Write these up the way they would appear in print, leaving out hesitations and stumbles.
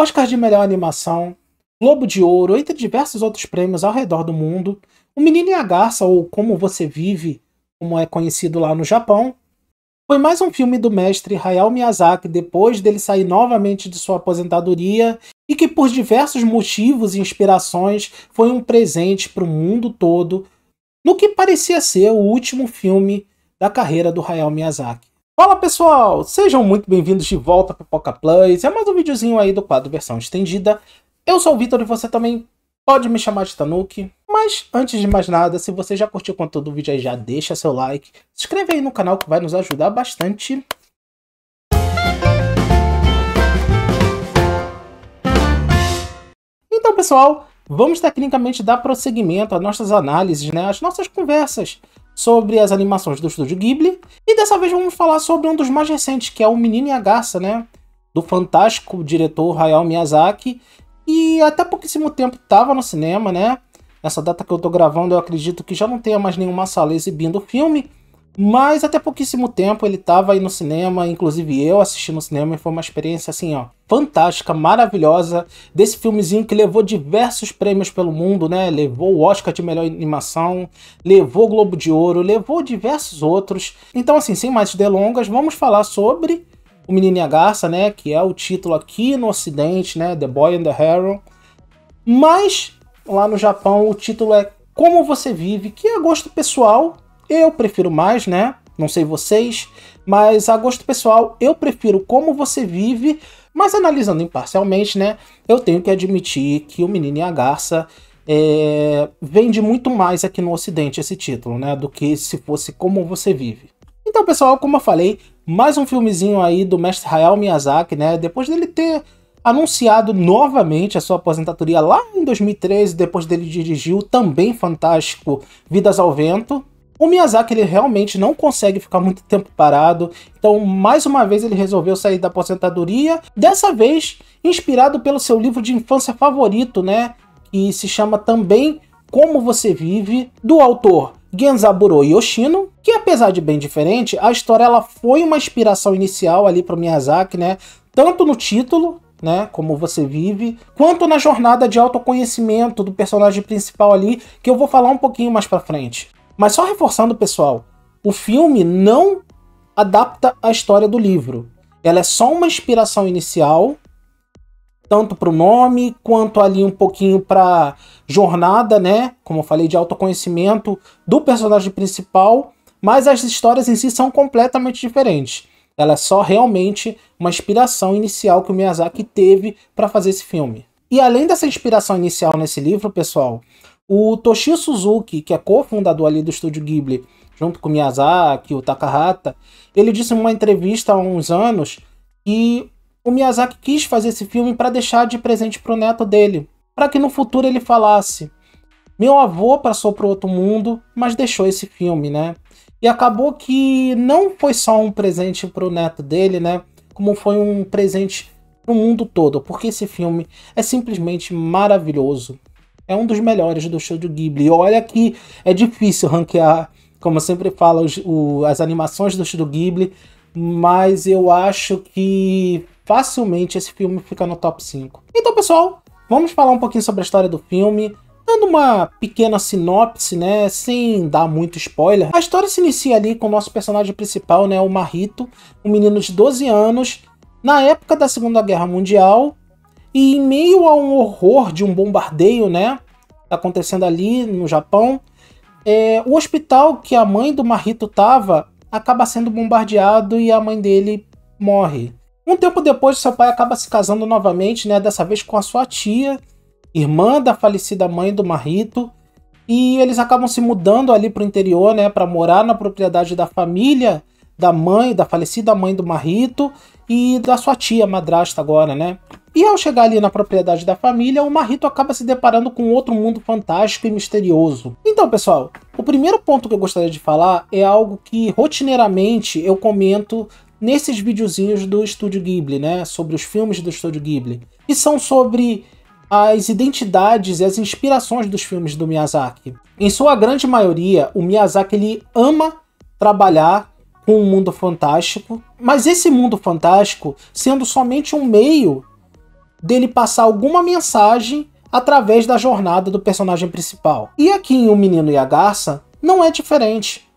Oscar de melhor animação, Globo de Ouro, entre diversos outros prêmios ao redor do mundo, O Menino e a Garça, ou Como Você Vive, como é conhecido lá no Japão, foi mais um filme do mestre Hayao Miyazaki depois dele sair novamente de sua aposentadoria e que por diversos motivos e inspirações foi um presente para o mundo todo no que parecia ser o último filme da carreira do Hayao Miyazaki. Fala pessoal, sejam muito bem-vindos de volta para Pipoca Plus, é mais um videozinho aí do quadro versão estendida. Eu sou o Vitor e você também pode me chamar de Tanuki. Mas antes de mais nada, se você já curtiu o conteúdo do vídeo aí, já deixa seu like, se inscreve aí no canal que vai nos ajudar bastante. Então pessoal, vamos tecnicamente dar prosseguimento às nossas análises, né, às nossas conversas sobre as animações do Estúdio Ghibli. E dessa vez vamos falar sobre um dos mais recentes, que é O Menino e a Garça, né, do fantástico diretor Hayao Miyazaki. E até pouquíssimo tempo estava no cinema, né? Nessa data que eu tô gravando, eu acredito que já não tenha mais nenhuma sala exibindo o filme. Mas até pouquíssimo tempo ele estava aí no cinema, inclusive eu assisti no cinema, e foi uma experiência assim, ó, fantástica, maravilhosa, desse filmezinho que levou diversos prêmios pelo mundo, né? Levou o Oscar de melhor animação, levou o Globo de Ouro, levou diversos outros. Então assim, sem mais delongas, vamos falar sobre O Menino e a Garça, né? Que é o título aqui no ocidente, né? The Boy and the Heron. Mas lá no Japão o título é Como Você Vive, que a gosto pessoal eu prefiro mais, né? Não sei vocês, mas a gosto pessoal eu prefiro Como Você Vive, mas analisando imparcialmente, né? Eu tenho que admitir que O Menino e a Garça vende muito mais aqui no ocidente esse título, né? Do que se fosse Como Você Vive. Então, pessoal, como eu falei, mais um filmezinho aí do mestre Hayao Miyazaki, né? Depois dele ter anunciado novamente a sua aposentadoria lá em 2013, depois dele dirigir o também fantástico Vidas ao Vento. O Miyazaki ele realmente não consegue ficar muito tempo parado, então mais uma vez ele resolveu sair da aposentadoria, dessa vez inspirado pelo seu livro de infância favorito, né? Que se chama também Como Você Vive, do autor Genzaburo Yoshino, que apesar de bem diferente, a história ela foi uma inspiração inicial ali para o Miyazaki, né? Tanto no título, né, Como Você Vive, quanto na jornada de autoconhecimento do personagem principal ali, que eu vou falar um pouquinho mais para frente. Mas só reforçando, pessoal, o filme não adapta a história do livro. Ela é só uma inspiração inicial, tanto para o nome, quanto ali um pouquinho para jornada, né? Como eu falei, de autoconhecimento do personagem principal, mas as histórias em si são completamente diferentes. Ela é só realmente uma inspiração inicial que o Miyazaki teve para fazer esse filme. E além dessa inspiração inicial nesse livro, pessoal, o Toshio Suzuki, que é cofundador ali do Estúdio Ghibli, junto com o Miyazaki, o Takahata, ele disse em uma entrevista há uns anos que o Miyazaki quis fazer esse filme para deixar de presente para o neto dele, para que no futuro ele falasse: meu avô passou para outro mundo, mas deixou esse filme, né? E acabou que não foi só um presente para o neto dele, né? Como foi um presente para o mundo todo, porque esse filme é simplesmente maravilhoso. É um dos melhores do Estúdio Ghibli. E olha que é difícil ranquear, como eu sempre falo, as animações do Estúdio Ghibli, mas eu acho que facilmente esse filme fica no top 5. Então, pessoal, vamos falar um pouquinho sobre a história do filme, dando uma pequena sinopse, né, sem dar muito spoiler. A história se inicia ali com o nosso personagem principal, né, o Mahito, um menino de 12 anos, na época da Segunda Guerra Mundial, e em meio a um horror de um bombardeio, né, acontecendo ali no Japão, o hospital que a mãe do Mahito tava acaba sendo bombardeado e a mãe dele morre. Um tempo depois, seu pai acaba se casando novamente, né, dessa vez com a sua tia, irmã da falecida mãe do Mahito, e eles acabam se mudando ali para o interior, né, para morar na propriedade da família da mãe, da falecida mãe do Mahito e da sua tia madrasta agora, né? E ao chegar ali na propriedade da família, o Mahito acaba se deparando com outro mundo fantástico e misterioso. Então, pessoal, o primeiro ponto que eu gostaria de falar é algo que rotineiramente eu comento nesses videozinhos do Estúdio Ghibli, né? Sobre os filmes do Estúdio Ghibli. E são sobre as identidades e as inspirações dos filmes do Miyazaki. Em sua grande maioria, o Miyazaki ele ama trabalhar com um mundo fantástico, mas esse mundo fantástico sendo somente um meio dele passar alguma mensagem através da jornada do personagem principal. E aqui em O Menino e a Garça não é diferente.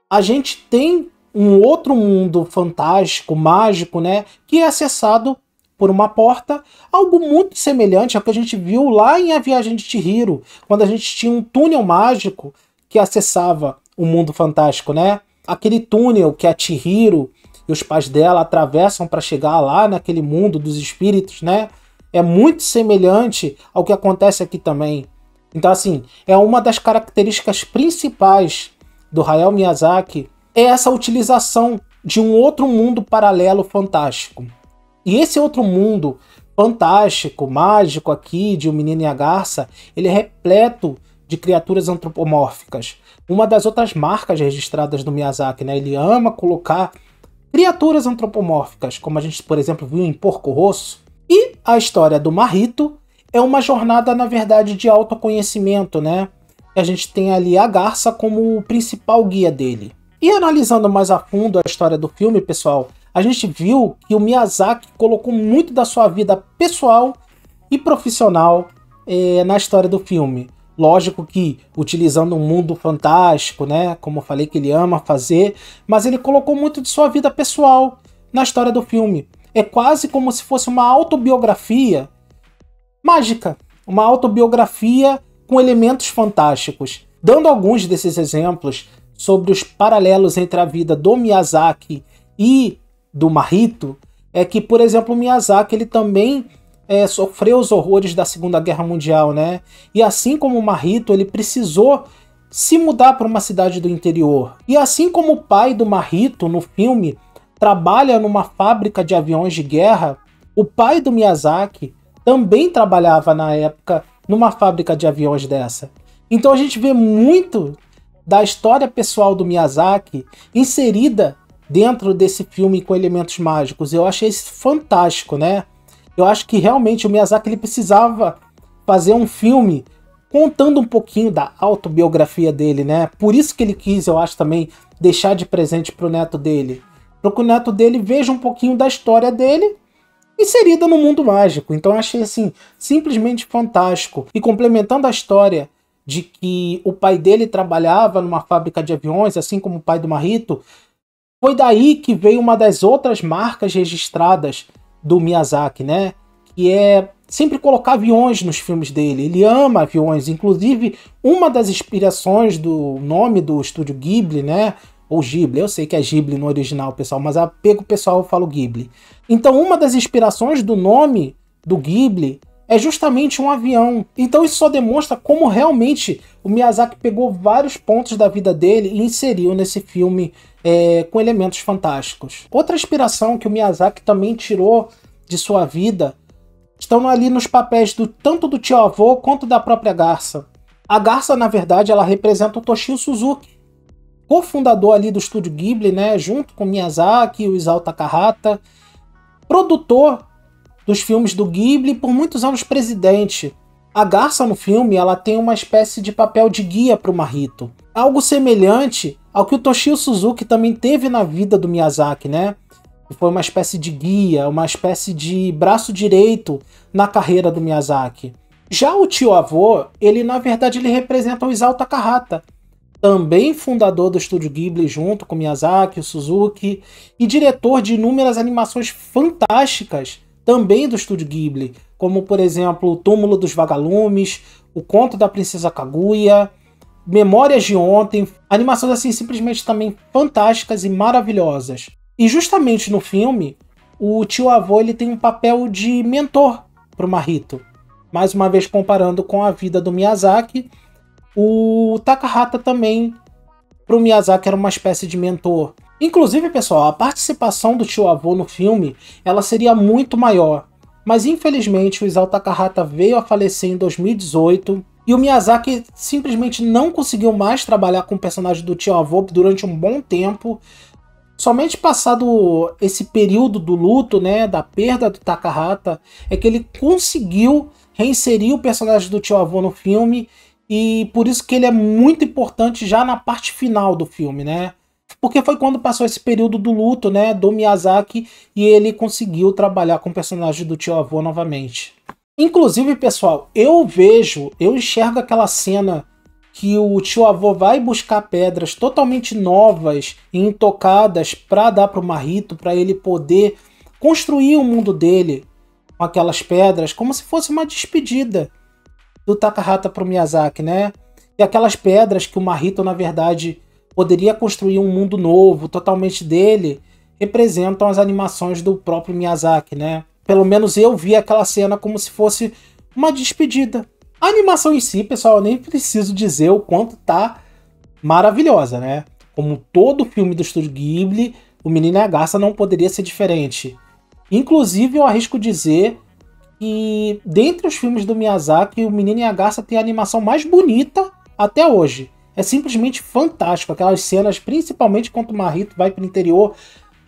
A gente tem um outro mundo fantástico, mágico, né, que é acessado por uma porta, algo muito semelhante ao que a gente viu lá em A Viagem de Chihiro, quando a gente tinha um túnel mágico que acessava o mundo fantástico, né? Aquele túnel que a Chihiro e os pais dela atravessam para chegar lá naquele mundo dos espíritos, né? É muito semelhante ao que acontece aqui também. Então, assim, é uma das características principais do Hayao Miyazaki, é essa utilização de um outro mundo paralelo fantástico. E esse outro mundo fantástico, mágico aqui, de O Menino e a Garça, ele é repleto de criaturas antropomórficas. Uma das outras marcas registradas do Miyazaki, né? Ele ama colocar criaturas antropomórficas, como a gente, por exemplo, viu em Porco Rosso. E a história do Marrito é uma jornada, na verdade, de autoconhecimento, né? A gente tem ali a Garça como o principal guia dele. E analisando mais a fundo a história do filme, pessoal, a gente viu que o Miyazaki colocou muito da sua vida pessoal e profissional na história do filme. Lógico que utilizando um mundo fantástico, né? Como eu falei que ele ama fazer, mas ele colocou muito de sua vida pessoal na história do filme. É quase como se fosse uma autobiografia mágica, uma autobiografia com elementos fantásticos. Dando alguns desses exemplos sobre os paralelos entre a vida do Miyazaki e do Marrito, é que, por exemplo, o Miyazaki ele também sofreu os horrores da Segunda Guerra Mundial, né? E assim como o Marrito, ele precisou se mudar para uma cidade do interior. E assim como o pai do Marrito, no filme, trabalha numa fábrica de aviões de guerra, o pai do Miyazaki também trabalhava na época numa fábrica de aviões dessa. Então a gente vê muito da história pessoal do Miyazaki inserida dentro desse filme com elementos mágicos. Eu achei isso fantástico, né? Eu acho que realmente o Miyazaki ele precisava fazer um filme contando um pouquinho da autobiografia dele, né? Por isso que ele quis, eu acho, também deixar de presente pro neto dele. Para que o neto dele veja um pouquinho da história dele inserida no mundo mágico. Então eu achei assim, simplesmente fantástico. E complementando a história de que o pai dele trabalhava numa fábrica de aviões, assim como o pai do Marrito, foi daí que veio uma das outras marcas registradas do Miyazaki, né? Que é sempre colocar aviões nos filmes dele. Ele ama aviões. Inclusive, uma das inspirações do nome do estúdio Ghibli, né? Ou Ghibli, eu sei que é Ghibli no original, pessoal, mas apego pessoal eu falo Ghibli. Então, uma das inspirações do nome do Ghibli é justamente um avião. Então isso só demonstra como realmente o Miyazaki pegou vários pontos da vida dele e inseriu nesse filme com elementos fantásticos. Outra inspiração que o Miyazaki também tirou de sua vida estão ali nos papéis tanto do tio-avô quanto da própria Garça. A Garça, na verdade, ela representa o Toshio Suzuki, cofundador ali do estúdio Ghibli, né, junto com Miyazaki e o Isao Takahata, produtor dos filmes do Ghibli e por muitos anos presidente. A Garça no filme ela tem uma espécie de papel de guia para o Marrito. Algo semelhante ao que o Toshio Suzuki também teve na vida do Miyazaki, né? Foi uma espécie de guia, uma espécie de braço direito na carreira do Miyazaki. Já o tio-avô, ele na verdade ele representa o Isao Takahata, também fundador do estúdio Ghibli junto com Miyazaki, o Suzuki, e diretor de inúmeras animações fantásticas também do estúdio Ghibli, como por exemplo O Túmulo dos Vagalumes, O Conto da Princesa Kaguya, Memórias de Ontem, animações assim simplesmente também fantásticas e maravilhosas. E justamente no filme, o tio-avô ele tem um papel de mentor para o Marrito. Mais uma vez comparando com a vida do Miyazaki, o Takahata também, para o Miyazaki, era uma espécie de mentor. Inclusive, pessoal, a participação do tio-avô no filme, ela seria muito maior. Mas infelizmente o Isao Takahata veio a falecer em 2018 e o Miyazaki simplesmente não conseguiu mais trabalhar com o personagem do tio-avô durante um bom tempo. Somente passado esse período do luto, né, da perda do Takahata, é que ele conseguiu reinserir o personagem do tio-avô no filme. E por isso que ele é muito importante já na parte final do filme, né? porque foi quando passou esse período do luto, né, do Miyazaki, e ele conseguiu trabalhar com o personagem do tio-avô novamente. Inclusive, pessoal, eu enxergo aquela cena que o tio-avô vai buscar pedras totalmente novas e intocadas para dar para o Mahito, para ele poder construir o mundo dele com aquelas pedras, como se fosse uma despedida do Takahata para o Miyazaki, né? E aquelas pedras que o Mahito, na verdade, poderia construir um mundo novo, totalmente dele, representam as animações do próprio Miyazaki, né? Pelo menos eu vi aquela cena como se fosse uma despedida. A animação em si, pessoal, eu nem preciso dizer o quanto tá maravilhosa, né? Como todo filme do Estúdio Ghibli, o Menino e a Garça não poderia ser diferente. Inclusive, eu arrisco dizer que, dentre os filmes do Miyazaki, o Menino e a Garça tem a animação mais bonita até hoje. É simplesmente fantástico. Aquelas cenas, principalmente quando o Mahito vai para o interior,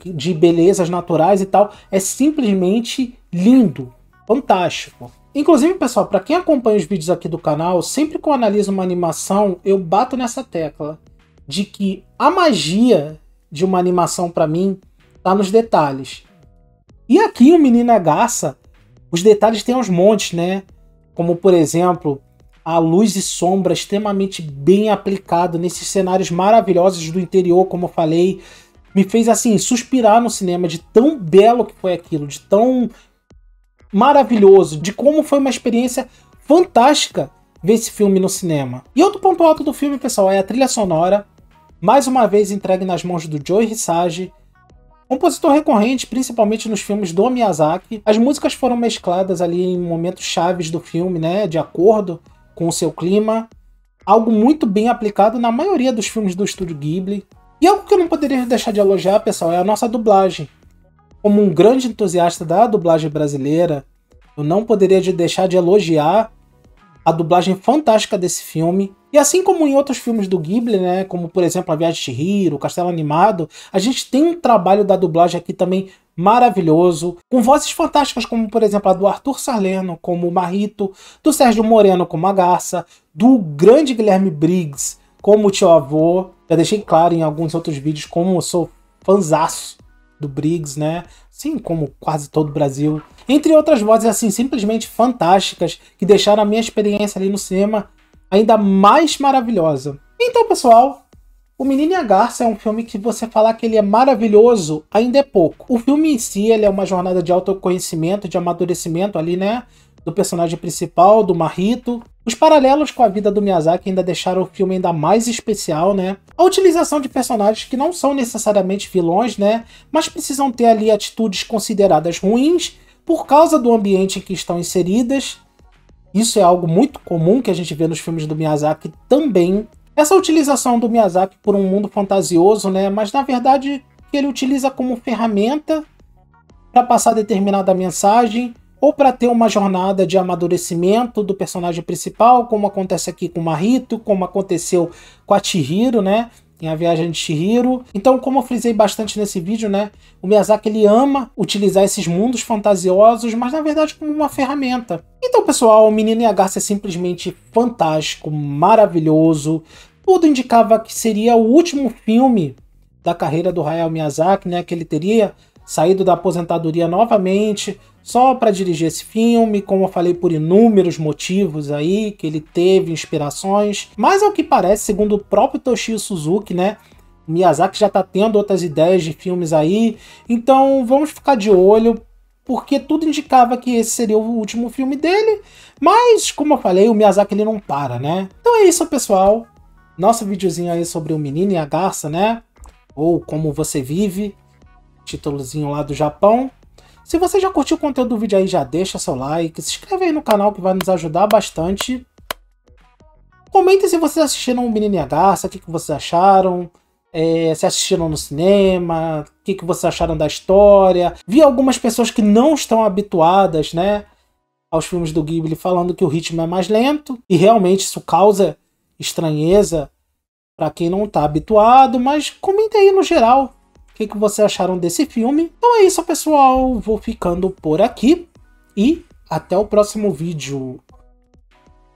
de belezas naturais e tal, é simplesmente lindo, fantástico. Inclusive, pessoal, para quem acompanha os vídeos aqui do canal, sempre que eu analiso uma animação, eu bato nessa tecla de que a magia de uma animação, para mim, tá nos detalhes. E aqui o Menino e a Garça, os detalhes têm uns montes, né? Como, por exemplo, a luz e sombra extremamente bem aplicado nesses cenários maravilhosos do interior, como eu falei, me fez, assim, suspirar no cinema de tão belo que foi aquilo, de tão maravilhoso, de como foi uma experiência fantástica ver esse filme no cinema. E outro ponto alto do filme, pessoal, é a trilha sonora, mais uma vez entregue nas mãos do Joe Hisaishi, compositor recorrente, principalmente nos filmes do Miyazaki. As músicas foram mescladas ali em momentos chaves do filme, né, de acordo com o seu clima. Algo muito bem aplicado na maioria dos filmes do Estúdio Ghibli. E algo que eu não poderia deixar de elogiar, pessoal, é a nossa dublagem. Como um grande entusiasta da dublagem brasileira, eu não poderia deixar de elogiar a dublagem fantástica desse filme. E assim como em outros filmes do Ghibli, né, como por exemplo A Viagem de Chihiro, O Castelo Animado, a gente tem um trabalho da dublagem aqui também maravilhoso, com vozes fantásticas como por exemplo a do Arthur Salerno como o Mahito, do Sérgio Moreno como a Garça, do grande Guilherme Briggs como o tio-avô. Já deixei claro em alguns outros vídeos como eu sou fãzaço do Briggs, né? Assim como quase todo o Brasil. Entre outras vozes, assim, simplesmente fantásticas, que deixaram a minha experiência ali no cinema ainda mais maravilhosa. Então, pessoal, O Menino e a Garça é um filme que você falar que ele é maravilhoso ainda é pouco. O filme em si, ele é uma jornada de autoconhecimento, de amadurecimento ali, né? Do personagem principal, do Mahito. Os paralelos com a vida do Miyazaki ainda deixaram o filme ainda mais especial, né? A utilização de personagens que não são necessariamente vilões, né? Mas precisam ter ali atitudes consideradas ruins por causa do ambiente em que estão inseridas. Isso é algo muito comum que a gente vê nos filmes do Miyazaki também. Essa utilização do Miyazaki por um mundo fantasioso, né? Mas na verdade que ele utiliza como ferramenta para passar determinada mensagem, ou para ter uma jornada de amadurecimento do personagem principal, como acontece aqui com o Mahito, como aconteceu com a Chihiro, né? Em A Viagem de Chihiro. Então, como eu frisei bastante nesse vídeo, né? O Miyazaki, ele ama utilizar esses mundos fantasiosos, mas na verdade como uma ferramenta. Então, pessoal, O Menino e a Garça é simplesmente fantástico, maravilhoso. Tudo indicava que seria o último filme da carreira do Hayao Miyazaki, né? Que ele teria saído da aposentadoria novamente, só para dirigir esse filme, como eu falei, por inúmeros motivos aí, que ele teve inspirações. Mas ao que parece, segundo o próprio Toshio Suzuki, né, Miyazaki já tá tendo outras ideias de filmes aí, então vamos ficar de olho, porque tudo indicava que esse seria o último filme dele, mas, como eu falei, o Miyazaki ele não para, né? Então é isso, pessoal. Nosso videozinho aí sobre O Menino e a Garça, né? Ou Como Você Vive, títulozinho lá do Japão. Se você já curtiu o conteúdo do vídeo aí, já deixa seu like, se inscreve aí no canal que vai nos ajudar bastante. Comentem se vocês assistiram O Menino e a Garça, o que vocês acharam, se assistiram no cinema, o que vocês acharam da história. Vi algumas pessoas que não estão habituadas, né, aos filmes do Ghibli falando que o ritmo é mais lento, e realmente isso causa estranheza para quem não está habituado, mas comentem aí no geral. O que vocês acharam desse filme? Então é isso, pessoal. Vou ficando por aqui. E até o próximo vídeo.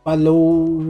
Falou!